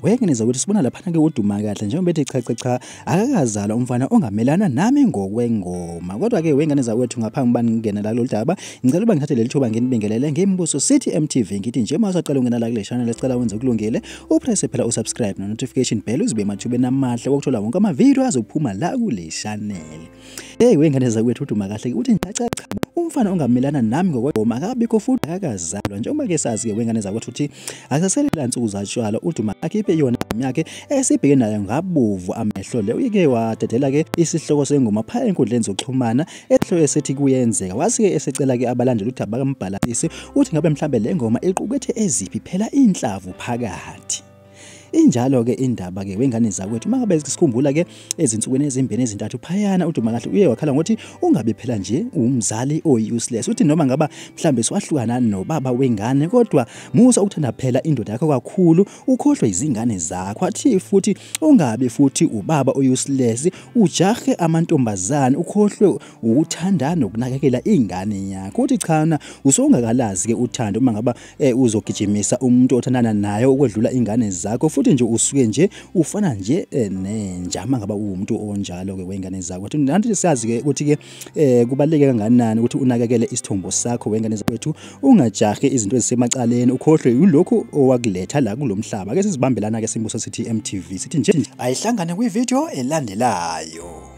Wengeneza ukuthi sibona lapha ke uDumakahle njengoba bethi cha akakazalwa umfana ongamelana nami ngokwengoma. Kodwa ke wengeneza wethu ngaphambi bani ngena la kulolu daba ngicela uba ngithathe leli thuba nginibingelele ngemibuso sithi MTV ngithi nje uma usaqala ungena la kule channel esicela wenze kulungile upress phela usubscribe no notification bell uzibe emathubeni amahle okuthola wonke ama-video azophuma la kule channel. Wengeneza wethu uDumakahle uthi cha umfana ongamelana nami ngokwengoma akabikho futhi akakazalwa njengoba ke sazi ke wengeneza wethu uthi akaselela insuku zatshwala uDuma akhiphe yona yakhe esibheke nayo ngabovu amehlo le uyike wadedela ke isihloko sengoma pha enkundleni zokuxhumana ehlo esethi kuyenzeka wasi ke esecela ke abalandeli ukuthi abakambhalalise uthi ngabe mhlambe le ngoma iqukethe eziphi phela inhlavu phakathi. Injalo ke indaba ke wengane zakwethu mangabe sikhumbula ke ezinsukwini ezimbeni ezintathu phayana uDumakahle uye wakhala ngothi ungabe phela nje umzali useless uthi noma ngaba mhlambe swahlukana nobaba wengane kodwa musa ukuthanda phela indoda yakho kakhulu ukhohlwe izingane zakho athi futhi ungabe futhi ubaba useless ujahe amantombazane ukhohlwe ukuthanda nokunakekela ingane yakho uthi chana usongakalazi ke uthando uma ngaba uzogijimisa umuntu othandana naye ukwedlula ingane zakho futhi nje usuke nje ufana nje nenja mangaba umuntu onjalo ke wengane zakho wathi nanti siyazi ke ukuthi ke kubaleke kanganani ukuthi unakekele isithombo sakho wengane zakwethu ungajahe izinto ezisemacaleni ukhohlwe yilokho owakuletha la kulomhlaba ke sizibambelana ke simbuso sithi MTV sithi nje ayihlangane kwi video elandelayo.